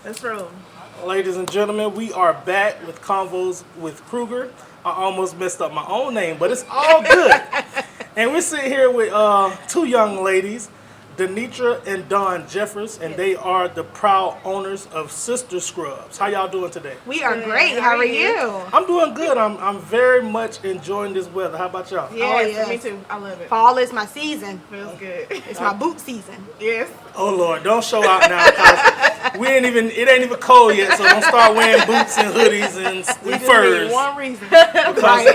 Let's roll. Ladies and gentlemen, we are back with Convos with Cruger. I almost messed up my own name, but it's all good. And we're sitting here with two young ladies, Donitra and Dawn Jeffers, and they are the proud owners of Sister Scrubs. How y'all doing today? We are Good. great. How are you? I'm doing good. I'm very much enjoying this weather. How about y'all? Yes, yes. me too. I love it. Fall is my season. Feels good. It's my boot season. Yes. Oh Lord, don't show out now, cause it ain't even cold yet, so don't start wearing boots and hoodies and We just furs. need one reason. Because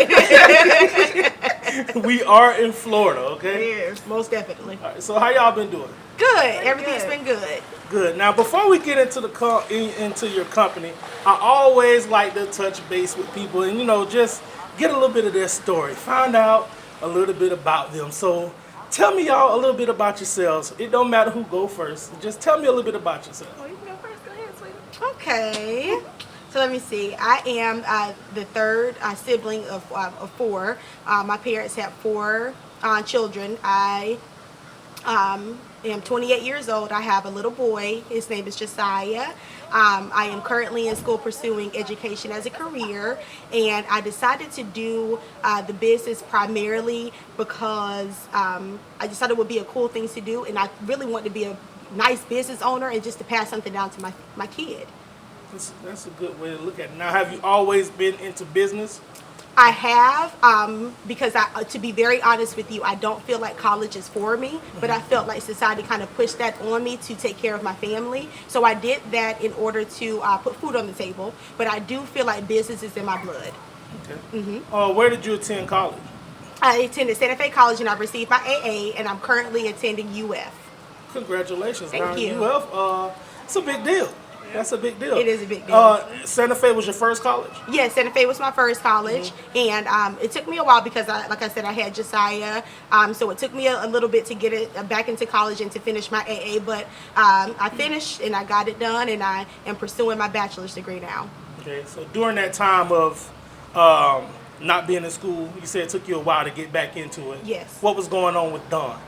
we are in Florida, okay? Yes. Most definitely. All right, so how y'all been doing? Good. Everything's good. been good. Good. Now, before we get into into your company, I always like to touch base with people and just get a little bit of their story, find out a little bit about them. So, tell me y'all a little bit about yourselves. It don't matter who go first. Just tell me a little bit about yourself. Oh, you can go first. Go ahead, sweetie. Okay. So let me see. I am the third sibling of four. My parents have four children. I am 28 years old. I have a little boy. His name is Josiah. I am currently in school pursuing education as a career, and I decided to do the business primarily because I just thought it would be a cool thing to do, and I really want to be a nice business owner and just to pass something down to my kid. That's a good way to look at it. Now, have you always been into business? I have, because to be very honest with you, I don't feel like college is for me, but I felt like society kind of pushed that on me to take care of my family. So I did that in order to put food on the table, but I do feel like business is in my blood. Okay. Where did you attend college? I attended Santa Fe College and I received my AA, and I'm currently attending UF. Congratulations. Thank now, you. UF, it's a big deal. That's a big deal. It is a big deal. Santa Fe was your first college? Yes, Santa Fe was my first college, and it took me a while because, like I said, I had Josiah, so it took me a little bit to get it back into college and to finish my AA, but I finished and I got it done, and I am pursuing my bachelor's degree now. Okay, so during that time of not being in school, you said it took you a while to get back into it. Yes. What was going on with Dawn?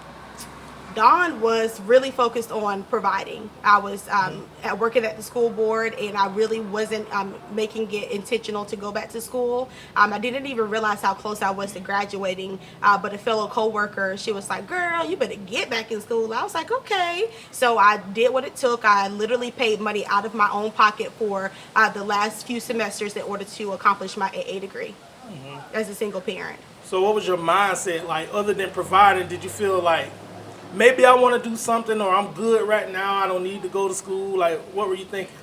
Dawn was really focused on providing. I was working at the school board, and I really wasn't making it intentional to go back to school. I didn't even realize how close I was to graduating, but a fellow coworker, she was like, "Girl, you better get back in school." I was like, "Okay." So I did what it took. I literally paid money out of my own pocket for the last few semesters in order to accomplish my AA degree as a single parent. So what was your mindset like? Other than providing, did you feel like, maybe I want to do something, or I'm good right now, I don't need to go to school? Like, what were you thinking?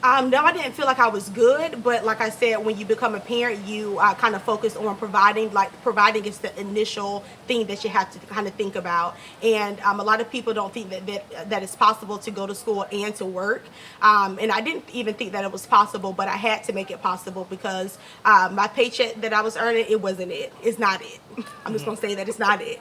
No, I didn't feel like I was good, but like I said, when you become a parent, you kind of focus on providing. Like, providing is the initial thing that you have to kind of think about. And a lot of people don't think that it's possible to go to school and to work. And I didn't even think that it was possible, but I had to make it possible because my paycheck that I was earning, it wasn't it. It's not it. I'm just gonna say that it's not it.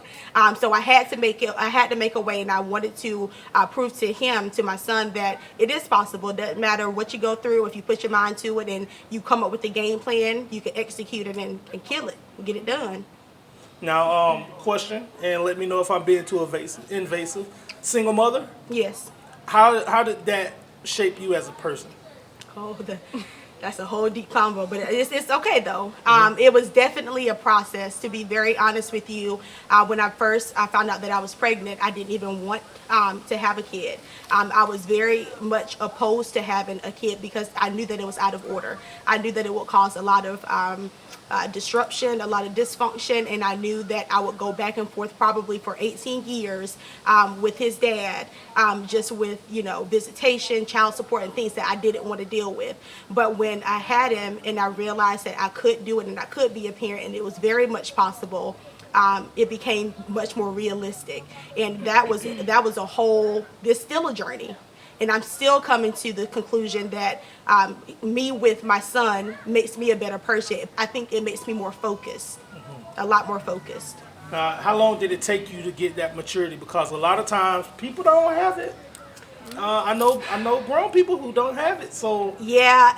So I had to make it. I had to make a way, and I wanted to prove to him, to my son, that it is possible. It doesn't matter what you go through. If you put your mind to it and you come up with a game plan, you can execute it and kill it and get it done. Now, question, and let me know if I'm being too invasive. Single mother? Yes. How did that shape you as a person? Oh, that's a whole deep combo, but it's okay though. It was definitely a process, to be very honest with you. When I found out that I was pregnant, I didn't even want to have a kid. I was very much opposed to having a kid because I knew that it was out of order. I knew that it would cause a lot of disruption, a lot of dysfunction, and I knew that I would go back and forth probably for 18 years with his dad, just with, visitation, child support, and things that I didn't want to deal with. But when I had him and I realized that I could do it and I could be a parent and it was very much possible, it became much more realistic. And that was a whole, there's still a journey. And I'm still coming to the conclusion that me with my son makes me a better person. I think it makes me more focused, a lot more focused. How long did it take you to get that maturity? Because a lot of times people don't have it. I know grown people who don't have it. So yeah,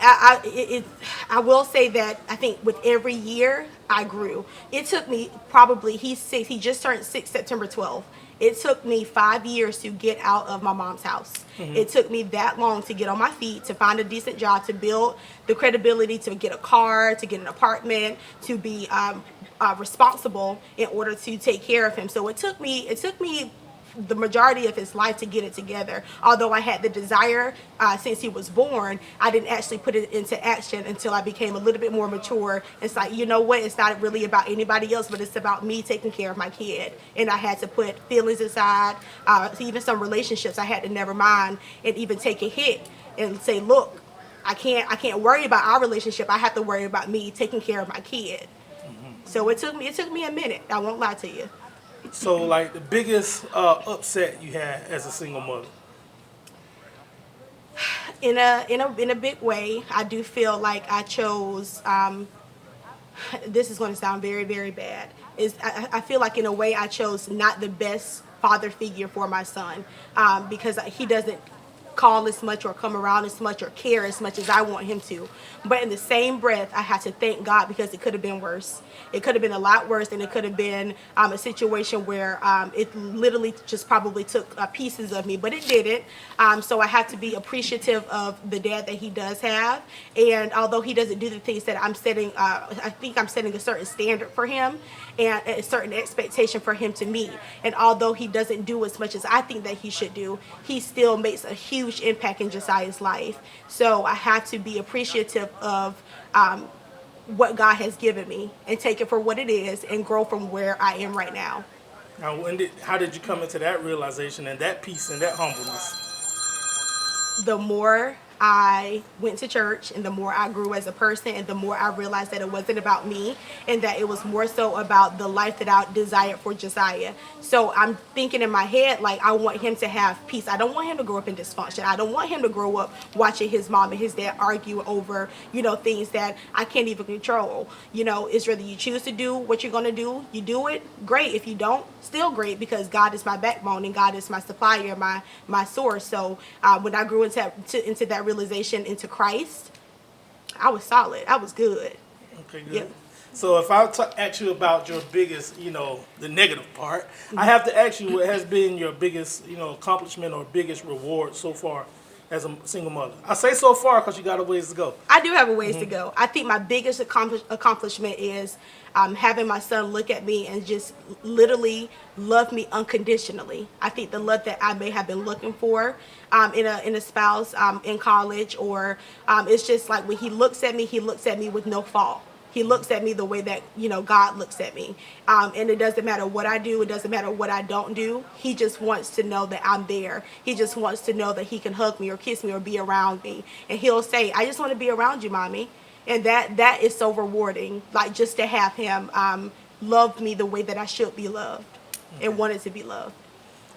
I will say that I think with every year I grew. It took me probably, he's 6, he just turned 6 September 12th. It took me 5 years to get out of my mom's house. It took me that long to get on my feet, to find a decent job, to build the credibility, to get a car, to get an apartment, to be responsible in order to take care of him. So it took me the majority of his life to get it together. Although I had the desire since he was born, I didn't actually put it into action until I became a little bit more mature. It's like, you know what, it's not really about anybody else, but it's about me taking care of my kid. And I had to put feelings aside, even some relationships I had to never mind, and even take a hit and say, look, I can't worry about our relationship. I have to worry about me taking care of my kid. So it took me a minute. I won't lie to you. So, like, the biggest upset you had as a single mother? In a big way, I do feel like I chose. This is going to sound very, very bad. I feel like in a way I chose not the best father figure for my son, because he doesn't call as much or come around as much or care as much as I want him to. But in the same breath, I have to thank God, because it could have been worse. It could have been a lot worse, and it could have been a situation where it literally just probably took pieces of me, but it didn't. So I have to be appreciative of the dad that he does have. And although he doesn't do the things that I'm setting, I think I'm setting a certain standard for him and a certain expectation for him to meet. And although he doesn't do as much as I think that he should do, he still makes a huge impact in Josiah's life. So I have to be appreciative of what God has given me and take it for what it is and grow from where I am right now. Now, how did you come into that realization and that peace and that humbleness? The more I went to church, and the more I grew as a person, and the more I realized that it wasn't about me, and that it was more so about the life that I desired for Josiah. So I'm thinking in my head, like, I want him to have peace. I don't want him to grow up in dysfunction. I don't want him to grow up watching his mom and his dad argue over, things that I can't even control. It's whether you choose to do what you're going to do, you do it, great. If you don't, still great, because God is my backbone and God is my supplier, my source. So when I grew into that realization into Christ, I was solid. I was good. Okay, good. Yep. So if I ask you about your biggest, the negative part, I have to ask you what has been your biggest, accomplishment or biggest reward so far as a single mother. I say so far because you got a ways to go. I do have a ways to go. I think my biggest accomplishment is having my son look at me and just literally love me unconditionally. I think the love that I may have been looking for in a spouse in college, or it's just like when he looks at me with no fault. He looks at me the way that, God looks at me. And it doesn't matter what I do. It doesn't matter what I don't do. He just wants to know that I'm there. He just wants to know that he can hug me or kiss me or be around me. And he'll say, I just want to be around you, mommy. And that is so rewarding. Like, just to have him love me the way that I should be loved and wanted to be loved.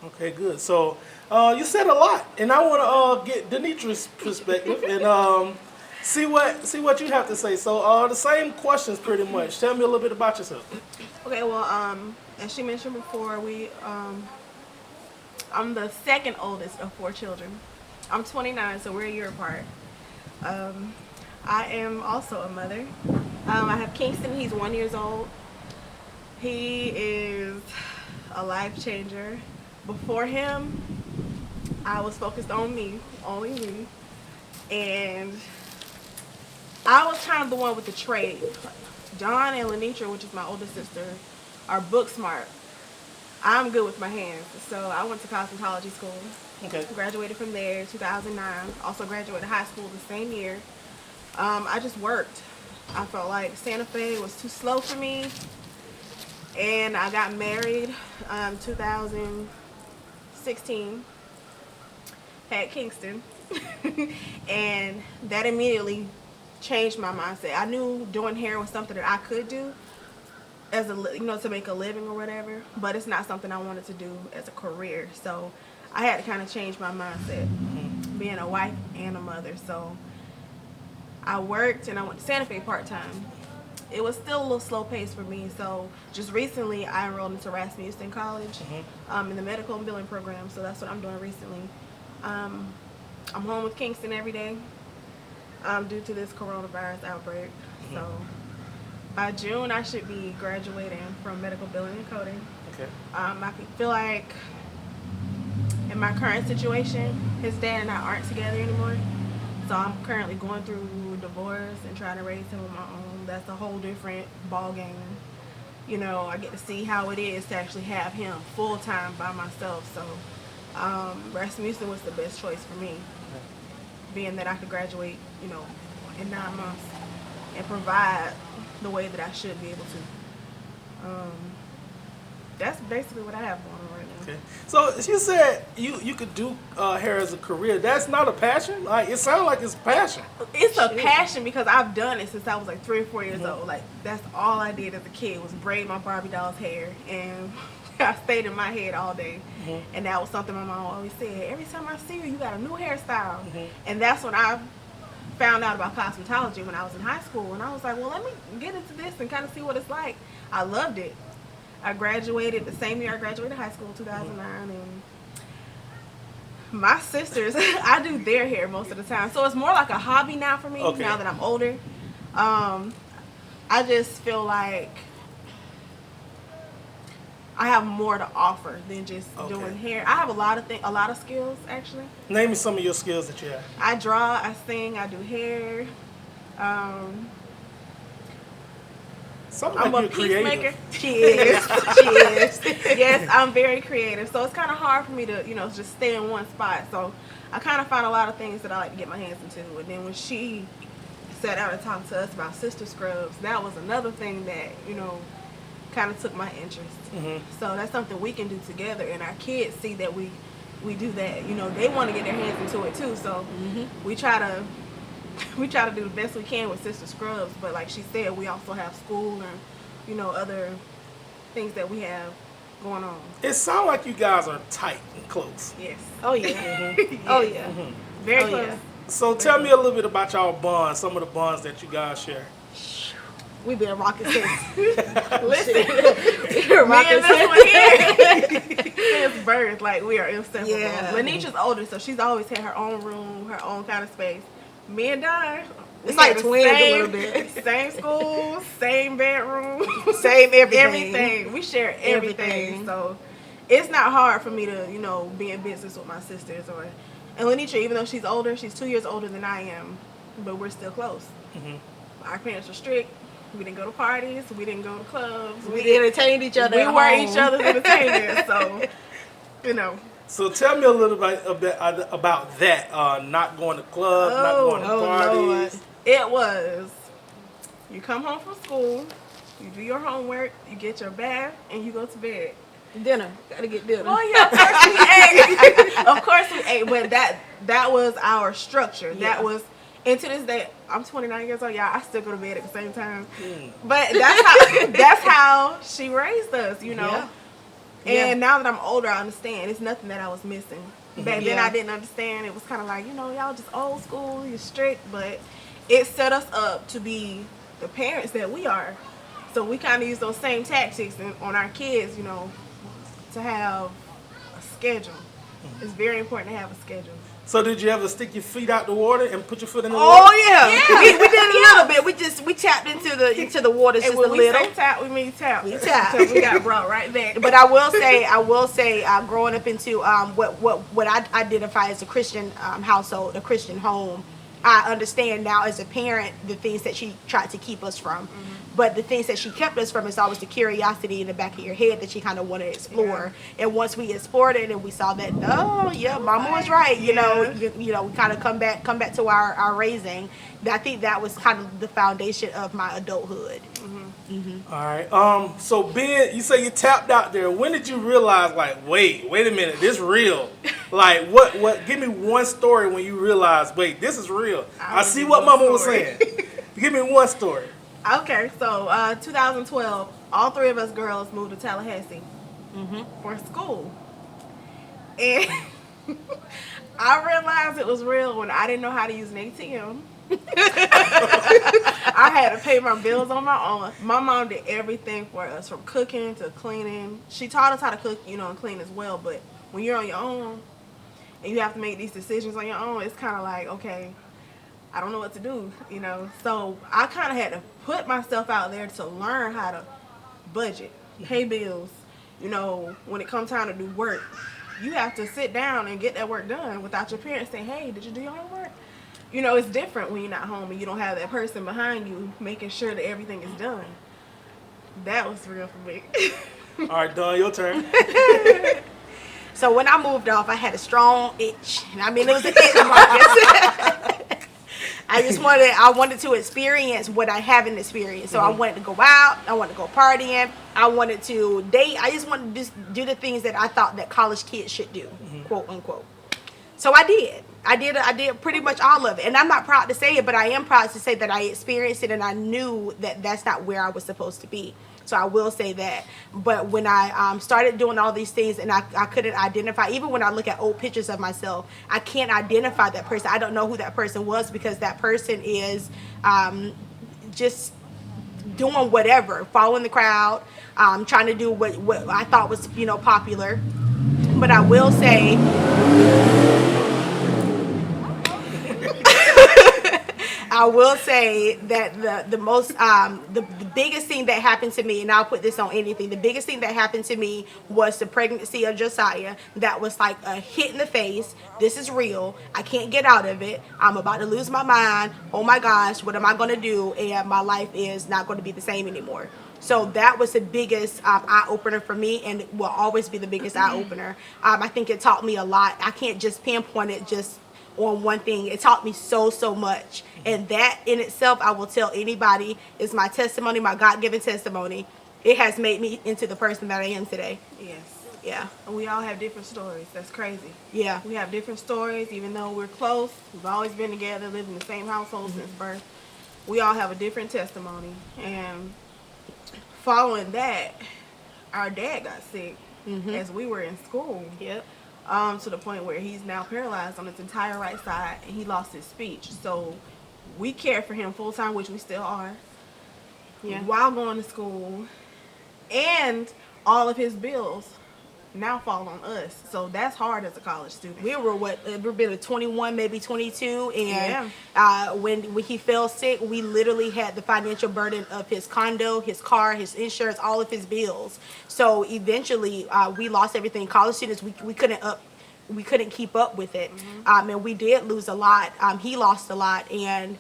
Okay, good. So you said a lot. And I want to get Donitra's perspective and see what you have to say. So the same questions pretty much. Tell me a little bit about yourself. Okay, well, as she mentioned before, I'm the second oldest of 4 children. I'm 29, so we're a year apart. I am also a mother. I have Kingston. He's 1 year old. He is a life changer. Before him, I was focused on me, only me, and I was kind of the one with the trade. John and Donitra, which is my older sister, are book smart. I'm good with my hands, so I went to cosmetology school. Okay. Graduated from there 2009. Also graduated high school the same year. I just worked. I felt like Santa Fe was too slow for me, and I got married 2016. Had Kingston, and that immediately changed my mindset. I knew doing hair was something that I could do as to make a living or whatever, but it's not something I wanted to do as a career. So I had to kind of change my mindset, being a wife and a mother. So I worked and I went to Santa Fe part-time. It was still a little slow pace for me. So just recently I enrolled into Rasmussen College in the medical and billing program. So that's what I'm doing recently. I'm home with Kingston every day. Due to this coronavirus outbreak. So by June I should be graduating from medical billing and coding. Okay. I feel like in my current situation, his dad and I aren't together anymore. So I'm currently going through divorce and trying to raise him on my own. That's a whole different ball game. You know, I get to see how it is to actually have him full time by myself. So Rasmussen was the best choice for me, being that I could graduate, you know, in 9 months and provide the way that I should be able to. That's basically what I have going on right now. Okay. So you said you could do hair as a career. That's not a passion? Like, it sounds like it's a passion. It's a passion because I've done it since I was like 3 or 4 years old. Like, that's all I did as a kid was braid my Barbie doll's hair, and I stayed in my head all day. And that was something my mom always said. Every time I see you, you got a new hairstyle. And that's when I found out about cosmetology when I was in high school. And I was like, well, let me get into this and kind of see what it's like. I loved it. I graduated the same year I graduated high school, 2009, and my sisters, I do their hair most of the time. So it's more like a hobby now for me, now that I'm older. I just feel like I have more to offer than just doing hair. I have a lot of skills, actually. Name me some of your skills that you have. I draw, I sing, I do hair. I'm a peacemaker. She is. She is. Yes, I'm very creative. So it's kind of hard for me to, you know, just stay in one spot. So I kind of find a lot of things that I like to get my hands into. And then when she sat down and talked to us about sister scrubs, that was another thing that, you know, kind of took my interest. So that's something we can do together. And our kids see that we do that. You know, they want to get their hands into it too. So we try to do the best we can with sister scrubs, but like she said, we also have school and, you know, other things that we have going on. It sounds like you guys are tight and close. Yes. Oh yeah. Oh yeah. Very close. Yeah. So tell me a little bit about y'all bonds, some of the bonds that you guys share. We've been rocking since. Listen, Rocking me and this one here, since birth, like we are inseparable. Yeah. Lanitra's older, so she's always had her own room, her own kind of space. Me and Don, It's like twins a little bit. Same school, same bedroom, Same everything. everything. We share everything. So it's not hard for me to, you know, be in business with my sisters and Lenitra, even though she's older, she's 2 years older than I am, but we're still close. Our parents were strict. We didn't go to parties. We didn't go to clubs. We entertained each other. We at were home. each other's entertainers. So, you know. So tell me a little bit about that. Not going to clubs, not going to parties. Lord. It was, you come home from school, you do your homework, you get your bath, and you go to bed. Dinner. Gotta get dinner. Oh yeah, of course we ate. Of course we ate, but that was our structure. Yeah. That was, and to this day, I'm 29 years old, y'all. I still go to bed at the same time. But that's how she raised us, you know. Yeah. And now that I'm older, I understand. It's nothing that I was missing. Back then, I didn't understand. It was kind of like, you know, y'all just old school, you're strict, but it set us up to be the parents that we are. So we kind of use those same tactics on our kids, you know, to have a schedule. It's very important to have a schedule. So did you ever stick your feet out the water and put your foot in the water? Oh yeah. We did a little bit. We tapped into the waters just a when we little. say tap, we mean tap. We tap. So we got brought right back. But I will say, growing up into what I identify as a Christian household, a Christian home, I understand now as a parent the things that she tried to keep us from. But the things that she kept us from is always the curiosity in the back of your head that she kind of want to explore. Yeah. And once we explored it and we saw that, oh yeah, Mama was right. You know, we kind of come back to our raising. I think that was kind of the foundation of my adulthood. All right. So you say you tapped out there. When did you realize, like, wait a minute, this real? Like, what? Give me one story when you realized, wait, this is real. I see what Mama was saying. Give me one story. Okay, so 2012, all three of us girls moved to Tallahassee for school. And I realized it was real when I didn't know how to use an ATM. I had to pay my bills on my own. My mom did everything for us, from cooking to cleaning. She taught us how to cook, you know, and clean as well. But when you're on your own and you have to make these decisions on your own, it's kind of like, okay, I don't know what to do, you know. So I kind of had to put myself out there to learn how to budget, pay bills, you know, when it comes time to do work. you have to sit down and get that work done without your parents saying, hey, did you do your homework? You know, it's different when you're not home and you don't have that person behind you making sure that everything is done. That was real for me. All right, Dawn, your turn. So when I moved off, I had a strong itch. I mean, it was an itch, Marcus. I wanted to experience what I haven't experienced. So I wanted to go out. I wanted to go partying. I wanted to date. I just wanted to just do the things that I thought that college kids should do, quote unquote. So I did. I did pretty much all of it. And I'm not proud to say it, but I am proud to say that I experienced it and I knew that that's not where I was supposed to be. So I will say that. But when I started doing all these things and I couldn't identify, even when I look at old pictures of myself, I can't identify that person. I don't know who that person was because that person is just doing whatever, following the crowd, trying to do what I thought was, popular. But I will say... I will say that the most the biggest thing that happened to me, and I'll put this on anything, the biggest thing that happened to me was the pregnancy of Josiah. That was like a hit in the face. This is real. I can't get out of it. I'm about to lose my mind. Oh my gosh, what am I going to do? And my life is not going to be the same anymore. So that was the biggest eye-opener for me, and it will always be the biggest eye-opener. I think it taught me a lot. I can't just pinpoint it just on one thing. It taught me so much, and that in itself, I will tell anybody, is my testimony, my God-given testimony. It has made me into the person that I am today. Yes. Yeah. And we all have different stories. That's crazy. Yeah. We have different stories, even though we're close. We've always been together, lived in the same household since birth. We all have a different testimony. And following that, our dad got sick as we were in school. Yep. To the point where he's now paralyzed on his entire right side and he lost his speech. So we care for him full time, which we still are. Yeah. While going to school, and all of his bills now fall on us. So that's hard as a college student. We were we've been at 21, maybe 22, and when he fell sick, we literally had the financial burden of his condo, his car, his insurance, all of his bills. So eventually, we lost everything. College students, we couldn't keep up with it, and we did lose a lot. He lost a lot, and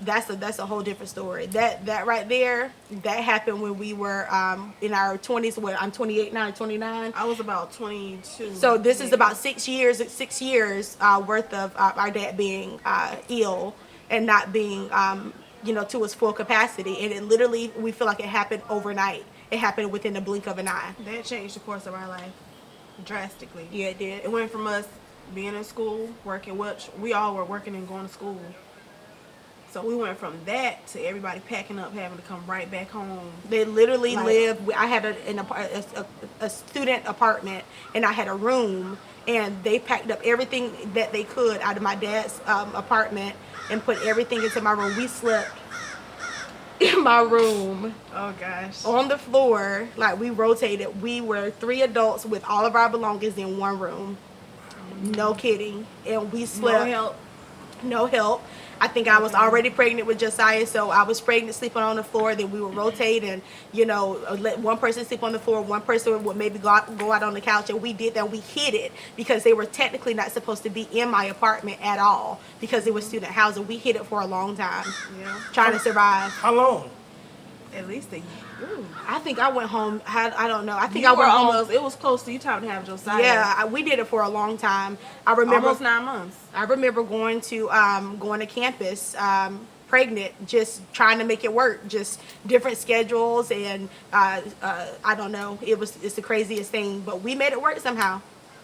that's a whole different story. That right there, that happened when we were in our 20s. Where I'm 28 now, 29. I was about 22. So this is about 6 years worth of our dad being ill and not being to his full capacity. And it literally, we feel like it happened overnight. It happened within the blink of an eye. That changed the course of our life drastically. Yeah, it did. It went from us being in school, working, which we all were working and going to school. So we went from that to everybody packing up, having to come right back home. They literally lived. I had a student apartment, and I had a room, and they packed up everything that they could out of my dad's apartment and put everything into my room. We slept in my room. Oh gosh. On the floor, like we rotated. We were 3 adults with all of our belongings in one room. No kidding. And we slept. No help. I think I was already pregnant with Josiah, so I was pregnant, sleeping on the floor. Then we would rotate and, let one person sleep on the floor, one person would maybe go out on the couch, and we did that. We hid it because they were technically not supposed to be in my apartment at all because it was student housing. We hid it for a long time, trying to survive. How long? At least a year. Ooh. I think I went home. I don't know. I think I went home. Almost. It was close to you time to have Josiah. Yeah, we did it for a long time. I remember almost 9 months. I remember going to campus, pregnant, just trying to make it work. Just different schedules, and I don't know. It's the craziest thing, but we made it work somehow.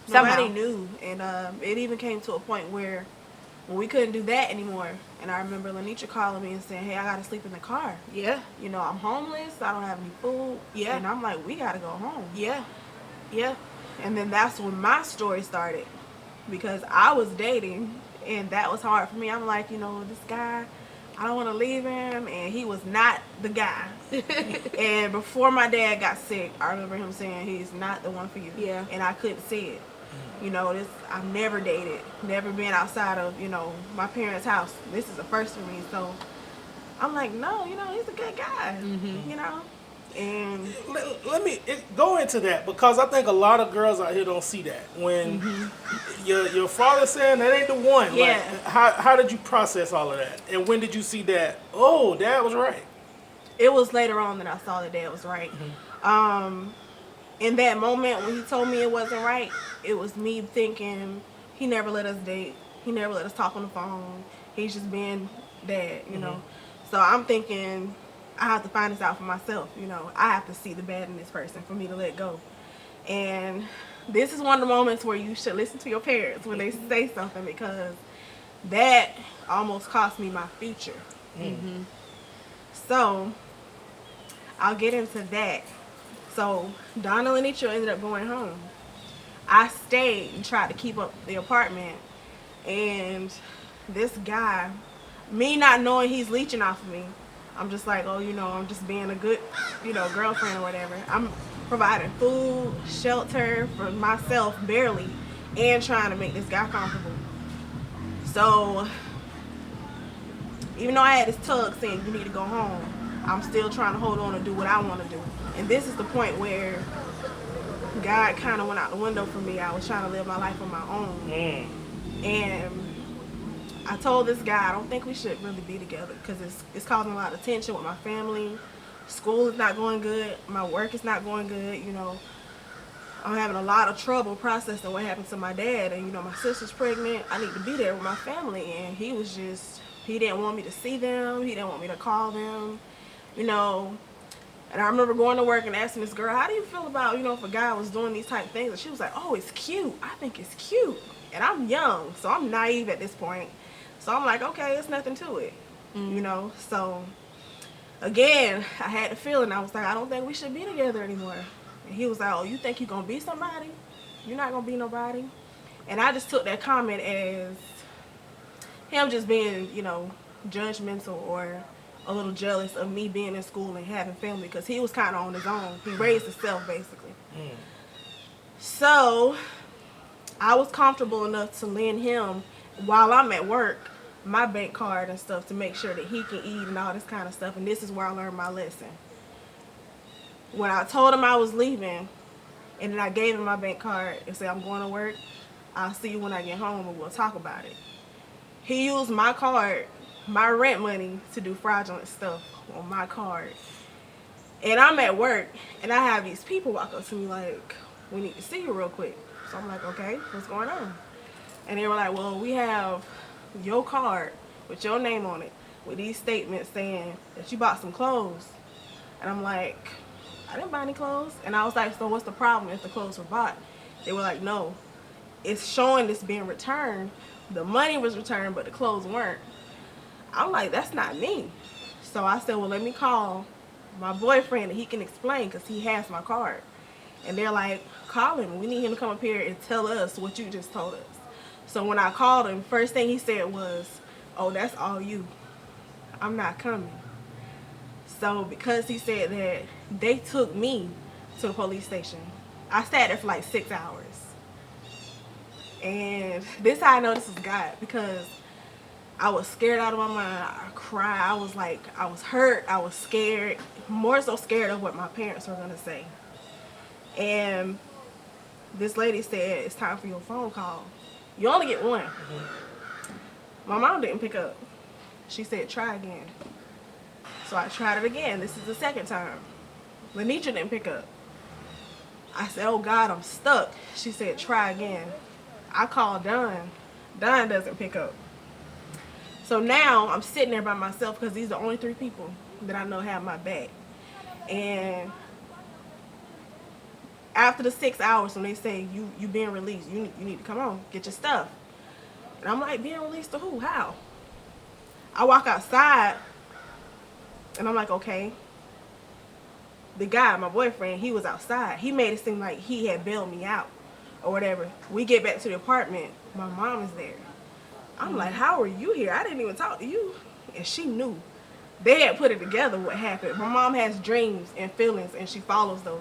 Nobody knew, and it even came to a point where we couldn't do that anymore. And I remember Donitra calling me and saying, hey, I gotta sleep in the car. Yeah. I'm homeless, I don't have any food. Yeah. And I'm like, we gotta go home. Yeah. Yeah. And then that's when my story started, because I was dating, and that was hard for me. I'm like, this guy, I don't want to leave him, and he was not the guy. And before my dad got sick, I remember him saying, he's not the one for you. Yeah. And I couldn't see it. I've never dated, never been outside of, my parents' house. This is a first for me. So I'm like, no, he's a good guy, And Let me go into that because I think a lot of girls out here don't see that. When your father saying that ain't the one. Yeah. Like, how did you process all of that? And when did you see that? Oh, Dad was right. it was later on that I saw that Dad was right. In that moment when he told me it wasn't right, it was me thinking he never let us date. He never let us talk on the phone. He's just being Dad, you know. So I'm thinking I have to find this out for myself, you know. I have to see the bad in this person for me to let go. And this is one of the moments where you should listen to your parents when they say something, because that almost cost me my future. So I'll get into that. So Donna and Donitra ended up going home. I stayed and tried to keep up the apartment, and this guy, me not knowing he's leeching off of me, I'm just like, oh, you know, I'm just being a good, you know, girlfriend or whatever. I'm providing food, shelter for myself, barely, and trying to make this guy comfortable. So even though I had this tug saying you need to go home, I'm still trying to hold on and do what I want to do. And this is the point where God kind of went out the window for me. I was trying to live my life on my own. And I told this guy, I don't think we should really be together because it's causing a lot of tension with my family. School is not going good. My work is not going good. You know, I'm having a lot of trouble processing what happened to my dad. And, you know, my sister's pregnant. I need to be there with my family. And he was just, he didn't want me to see them. He didn't want me to call them, you know. And I remember going to work and asking this girl, how do you feel about, you know, if a guy was doing these type of things? And she was like, oh, it's cute. I think it's cute. And I'm young, so I'm naive at this point. So I'm like, okay, it's nothing to it, you know. So, again, I had the feeling. I was like, I don't think we should be together anymore. And he was like, oh, you think you're going to be somebody? You're not going to be nobody. And I just took that comment as him just being, you know, judgmental or a little jealous of me being in school and having family, because he was kind of on his own. He raised himself, basically. So I was comfortable enough to lend him, while I'm at work, my bank card and stuff to make sure that he can eat and all this kind of stuff. And this is where I learned my lesson. When I told him I was leaving, and then I gave him my bank card and said, I'm going to work, I'll see you when I get home and we'll talk about it. He used my card, my rent money, to do fraudulent stuff on my card. And I'm at work, and I have these people walk up to me like, we need to see you real quick. So I'm like, okay, what's going on? And they were like, well, we have your card with your name on it, with these statements saying that you bought some clothes. And I'm like, I didn't buy any clothes. And I was like, so what's the problem if the clothes were bought? They were like, no, it's showing this being returned. The money was returned, but the clothes weren't. I'm like, that's not me. So I said, well, let me call my boyfriend and he can explain, because he has my card. And they're like, call him. We need him to come up here and tell us what you just told us. So when I called him, first thing he said was, oh, that's all you. I'm not coming. So because he said that, they took me to the police station. I sat there for like 6 hours. And this is how I know this is God, because I was scared out of my mind. I cried. I was like, I was hurt. I was scared. More so scared of what my parents were going to say. And this lady said, it's time for your phone call. You only get one. My mom didn't pick up. She said, try again. So I tried it again. This is the second time. Donitra didn't pick up. I said, oh God, I'm stuck. She said, try again. I called Don. Don doesn't pick up. So now I'm sitting there by myself, because these are the only 3 people that I know have my back. And after the 6 hours, when they say you being released, you need to come on, get your stuff. And I'm like, being released to who? How? I walk outside, and I'm like, okay. The guy, my boyfriend, he was outside. He made it seem like he had bailed me out or whatever. We get back to the apartment. My mom is there. I'm like, how are you here? I didn't even talk to you. And she knew. They had put it together what happened. My mom has dreams and feelings, and she follows those.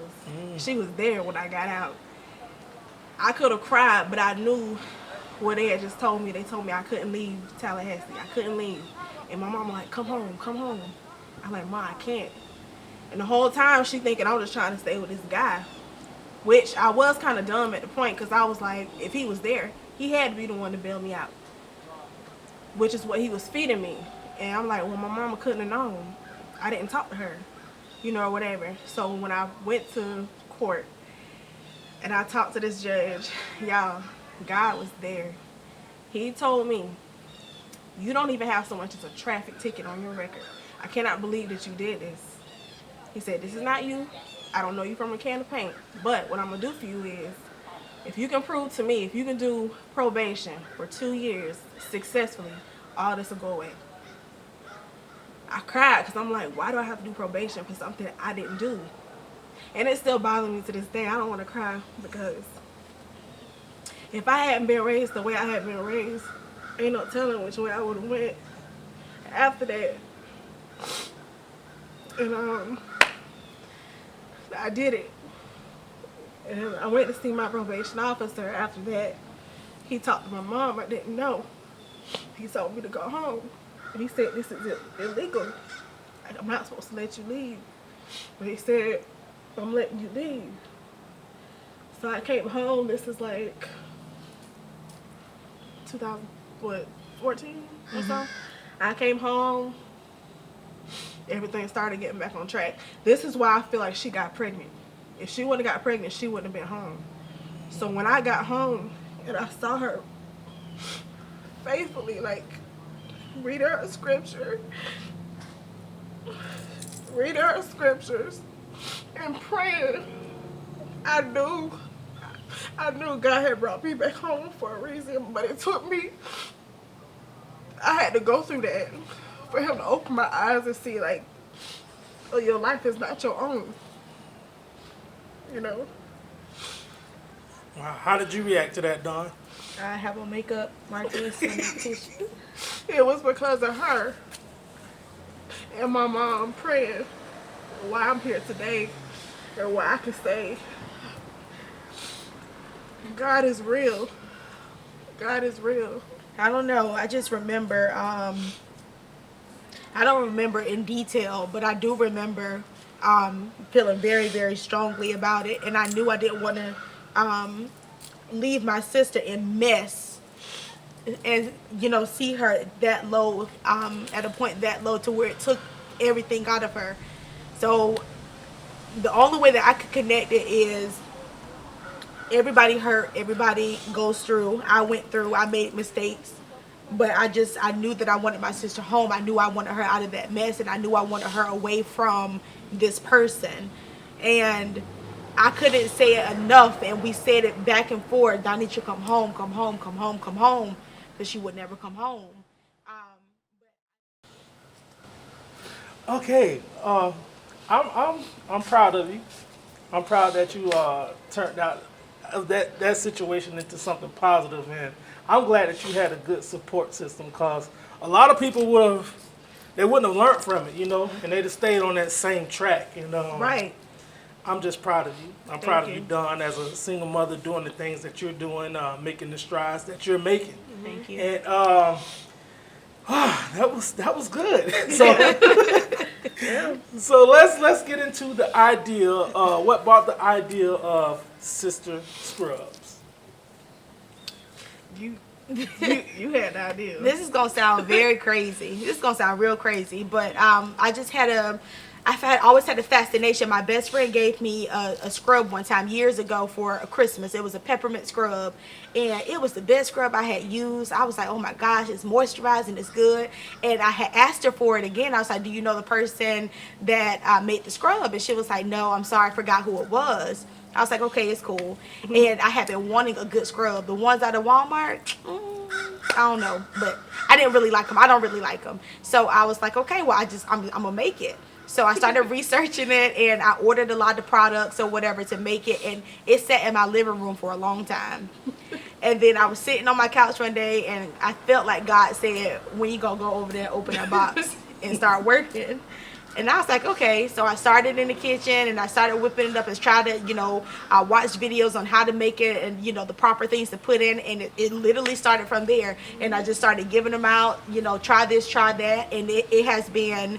She was there when I got out. I could have cried, but I knew what they had just told me. They told me I couldn't leave Tallahassee. I couldn't leave. And my mom was like, come home, come home. I'm like, Ma, I can't. And the whole time she thinking I was just trying to stay with this guy. Which I was kind of dumb at the point because I was like, if he was there, he had to be the one to bail me out. Which is what he was feeding me. And I'm like, well, my mama couldn't have known. I didn't talk to her, you know, or whatever. So when I went to court and I talked to this judge, y'all, God was there. He told me, you don't even have so much as a traffic ticket on your record. I cannot believe that you did this. He said, this is not you. I don't know you from a can of paint, but what I'm going to do for you is, if you can prove to me, if you can do probation for 2 years successfully, all this will go away. I cried because I'm like, why do I have to do probation for something I didn't do? And it still bothers me to this day. I don't want to cry because if I hadn't been raised the way I had been raised, ain't no telling which way I would have went after that. And I did it. And I went to see my probation officer after that. He talked to my mom. I didn't know. He told me to go home. And he said, this is illegal. I'm not supposed to let you leave. But he said, I'm letting you leave. So I came home. This is like 2014 or so. I came home. Everything started getting back on track. This is why I feel like she got pregnant. If she wouldn't have got pregnant, she wouldn't have been home. So when I got home and I saw her faithfully, like, read her scriptures, and praying, I knew God had brought me back home for a reason, but it took me, I had to go through that for him to open my eyes and see, like, oh, your life is not your own, you know. Wow. How did you react to that, Dawn? I have on makeup, markers, and tissue. It was because of her and my mom praying why I'm here today and why I can say God is real. God is real. I don't know. I just remember, I don't remember in detail, but I do remember feeling very, very strongly about it. And I knew I didn't want to leave my sister in mess and, you know, see her that low, at a point that low to where it took everything out of her. So the only way that I could connect it is everybody hurt, everybody goes through. I went through, I made mistakes. But I knew that I wanted my sister home. I knew I wanted her out of that mess, and I knew I wanted her away from this person. And I couldn't say it enough, and we said it back and forth. Donitra, come home, come home, come home, come home, because she would never come home. Okay, I'm proud of you. I'm proud that you turned out that situation into something positive, and I'm glad that you had a good support system, because a lot of people wouldn't have learned from it, you know, and they'd have stayed on that same track, you know. Right. I'm just proud of you. I'm proud of you, Dawn, as a single mother, doing the things that you're doing, making the strides that you're making. Thank you. And that was good. So, so let's get into the idea. What brought the idea of Sister Scrubs? You had the idea. This is gonna sound very crazy. This is gonna sound real crazy, but I just always had a fascination. My best friend gave me a scrub one time years ago for a Christmas. It was a peppermint scrub, and it was the best scrub I had used. I was like, oh my gosh, it's moisturizing, it's good. And I had asked her for it again. I was like, do you know the person that made the scrub? And she was like, no, I'm sorry, I forgot who it was. I was like, okay, it's cool. And I have been wanting a good scrub. The ones out of Walmart, I don't know, but I didn't really like them. I don't really like them. So I was like, okay, well, I'm gonna make it. So I started researching it, and I ordered a lot of products or whatever to make it, and it sat in my living room for a long time. And then I was sitting on my couch one day, and I felt like God said, when you gonna go over there and open that box and start working? And I was like, okay. So I started in the kitchen, and I started whipping it up and tried to, you know, I watched videos on how to make it and, you know, the proper things to put in. And it literally started from there. And I just started giving them out, you know, try this, try that. And it has been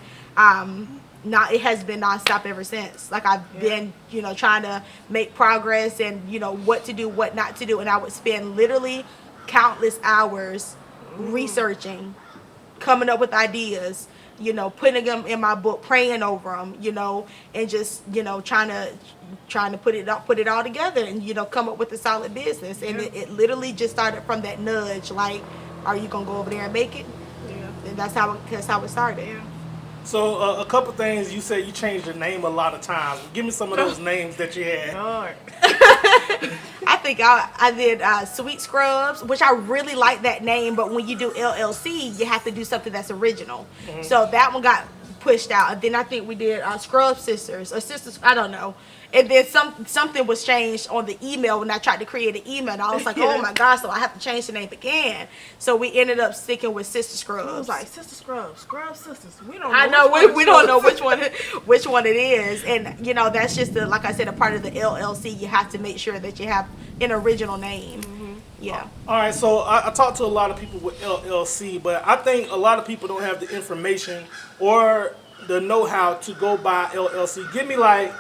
it has been nonstop ever since. Like I've been, trying to make progress and what to do, what not to do, and I would spend literally countless hours researching, coming up with ideas, putting them in my book, praying over them, and just trying to put it all together and come up with a solid business. And it literally just started from that nudge, like, are you gonna go over there and make it? Yeah. And that's how it started. Yeah. So a couple things, you said you changed your name a lot of times. Give me some of those names that you had. Lord. I think I did Sweet Scrubs, which I really like that name, but when you do LLC, you have to do something that's original. So that one got pushed out. And then I think we did Scrub Sisters, or Sisters, I don't know. And then something was changed on the email when I tried to create an email. And I was like, oh my gosh, so I have to change the name again. So we ended up sticking with Sister Scrubs. I was like, Sister Scrubs, Scrub Sisters. We don't know. I know we don't know which one it is, and that's just like I said, a part of the LLC. You have to make sure that you have an original name. Yeah. All right, so I talked to a lot of people with LLC, but I think a lot of people don't have the information or the know-how to go buy LLC. Give me like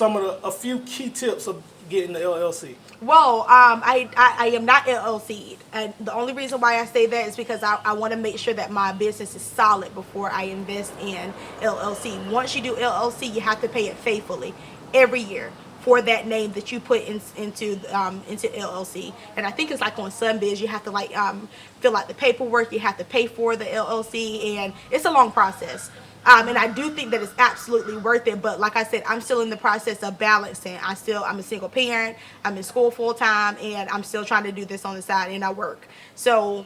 a few key tips of getting the LLC. Well, I am not LLC'd, and the only reason why I say that is because I want to make sure that my business is solid before I invest in LLC. Once you do LLC, you have to pay it faithfully every year for that name that you put into LLC. And I think it's like on Sunbiz, you have to fill out the paperwork, you have to pay for the LLC, and it's a long process. And I do think that it's absolutely worth it, but like I said, I'm still in the process of balancing. I'm a single parent, I'm in school full time, and I'm still trying to do this on the side, and I work. So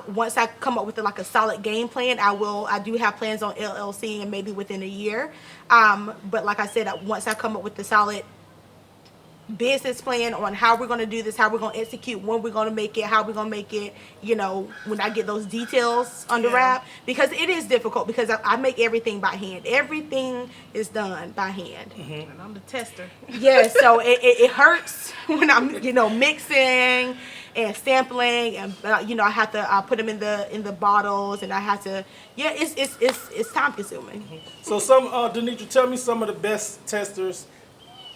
once I come up with a solid game plan, I do have plans on LLC and maybe within a year. But like I said, once I come up with the solid business plan on how we're going to do this, how we're going to execute, when we're going to make it, how we're going to make it, when I get those details under wrap, because it is difficult, because I make everything by hand. Everything is done by hand. And I'm the tester. Yeah, so it hurts when I'm, mixing and sampling, and I have to put them in the bottles, and I have to, it's time consuming. So Donitra, tell me some of the best testers,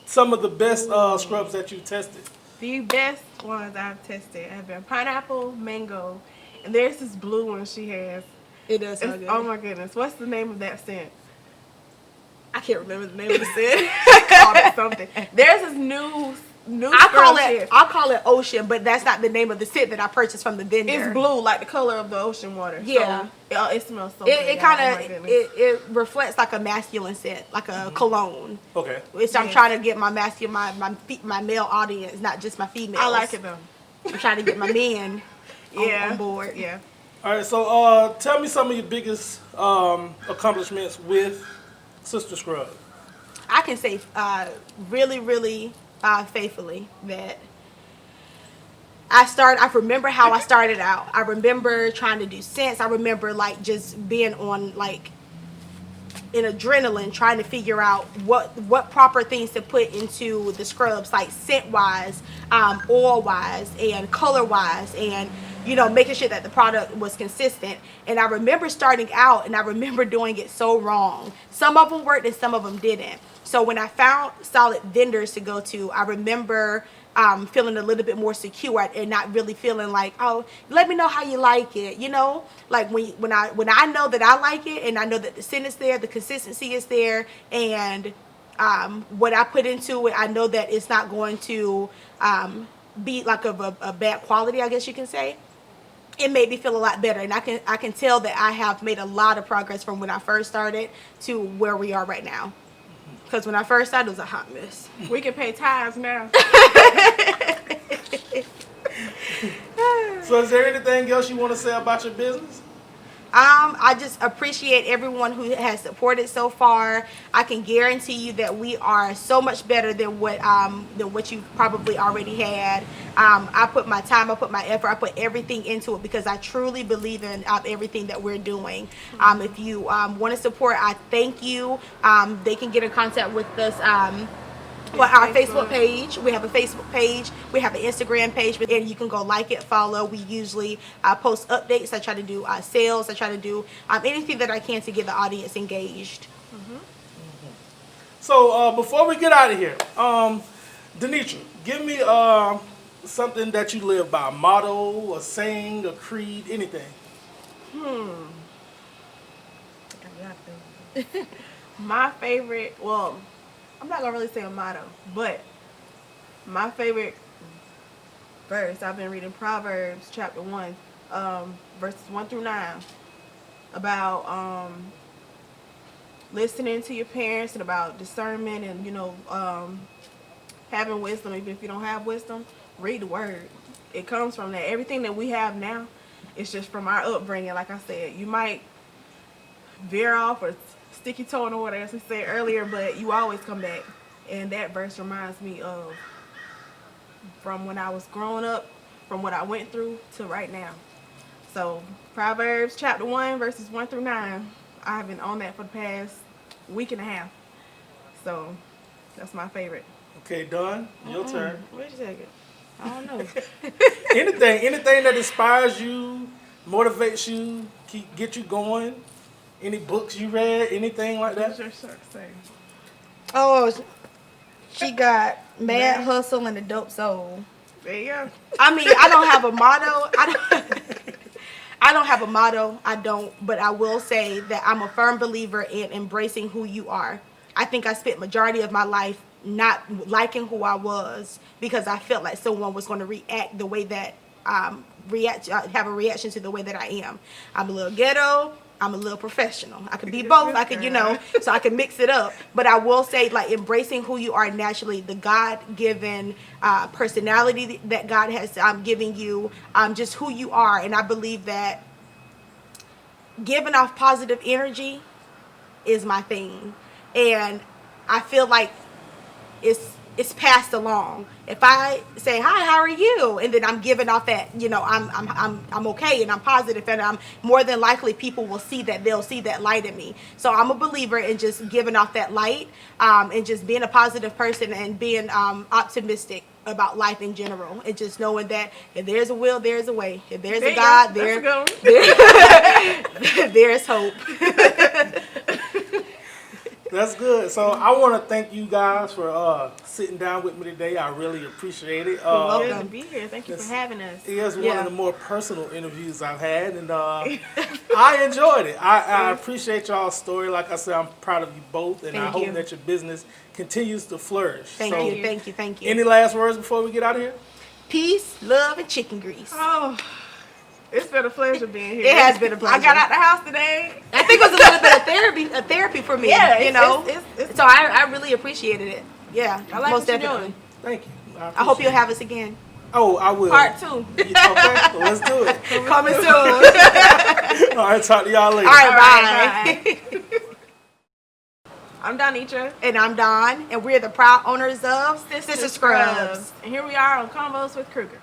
some of the best scrubs that you tested. The best ones I've tested have been pineapple, mango, and there's this blue one she has. It does sound good. Oh my goodness, what's the name of that scent? I can't remember the name of the scent. I called it something. There's this new I call it Ocean, but that's not the name of the scent that I purchased from the vendor. It's blue, like the color of the ocean water. Yeah. So, it smells so good. It kind of it reflects like a masculine scent, like a cologne. Okay. Which I'm trying to get my my male audience, not just my females. I like it though. I'm trying to get my men on board. Yeah. All right, so tell me some of your biggest accomplishments with Sister Scrub. I can say really, really faithfully that I remember how I started out. I remember trying to do scents. I remember just being on in adrenaline, trying to figure out what proper things to put into the scrubs, like scent wise, oil wise, and color wise, and making sure that the product was consistent. And I remember starting out, and I remember doing it so wrong. Some of them worked and some of them didn't. So when I found solid vendors to go to, I remember feeling a little bit more secure and not really feeling like, oh, let me know how you like it. Like when I know that I like it, and I know that the scent is there, the consistency is there, and what I put into it, I know that it's not going to be like a bad quality, I guess you can say. It made me feel a lot better, and I can tell that I have made a lot of progress from when I first started to where we are right now. Because when I first started, it was a hot mess. We can pay tithes now. So is there anything else you want to say about your business? I just appreciate everyone who has supported so far. I can guarantee you that we are so much better than what you probably already had. I put my time, I put my effort, I put everything into it because I truly believe in everything that we're doing. If you want to support, I thank you. They can get in contact with us. Our Facebook page. We have a Facebook page. We have an Instagram page, and you can go like it, follow. We usually post updates. I try to do sales. I try to do anything that I can to get the audience engaged. So before we get out of here, Donitra, give me something that you live by, a motto, a saying, a creed, anything. My favorite, well, I'm not gonna really say a motto, but my favorite verse, I've been reading Proverbs chapter 1, verses 1 through 9, about listening to your parents and about discernment and, having wisdom. Even if you don't have wisdom, read the word. It comes from that. Everything that we have now is just from our upbringing. Like I said, you might veer off or stick your toe in the water, as we said earlier, but you always come back. And that verse reminds me of from when I was growing up, from what I went through to right now. So Proverbs chapter 1, verses 1 through 9. I've been on that for the past week and a half. So that's my favorite. Okay, Dawn, your turn. Wait a second. I don't know. Anything that inspires you, motivates you, get you going. Any books you read, anything like that? What's your shirt say? Oh, she got Mad Hustle and a Dope Soul. There you go. I mean, I don't have a motto. I don't have a motto. I don't. But I will say that I'm a firm believer in embracing who you are. I think I spent majority of my life not liking who I was because I felt like someone was going to react the way that have a reaction to the way that I am. I'm a little ghetto. I'm a little professional. I could be both. I could, so I can mix it up. But I will say, like, embracing who you are naturally, the God-given personality that God has given you, just who you are. And I believe that giving off positive energy is my thing. And I feel like it's passed along. If I say hi, how are you, and then I'm giving off that, I'm okay and I'm positive, and I'm more than likely people will see that, they'll see that light in me. So I'm a believer in just giving off that light, and just being a positive person and being optimistic about life in general, and just knowing that if there's a will, there's a way. If there's a God, there's hope. That's good. So I want to thank you guys for sitting down with me today. I really appreciate it. You're welcome to be here. Thank you for having us. It is one of the more personal interviews I've had, and I enjoyed it. I appreciate y'all's story. Like I said, I'm proud of you both, and I hope that your business continues to flourish. Thank you. Any last words before we get out of here? Peace, love, and chicken grease. Oh, it's been a pleasure being here. It has been a pleasure. I got out the house today. I think it was a little bit of therapy for me. Yeah, so I really appreciated it. Yeah, I like most what you're definitely. doing. Thank you. I hope you'll have us again. Oh, I will. Part 2. Okay, well, let's do it. Coming soon. All right, talk to y'all later. All right, bye. I'm Donitra. And I'm Don, and we're the proud owners of Sister Scrubs. And here we are on Convos with Cruger.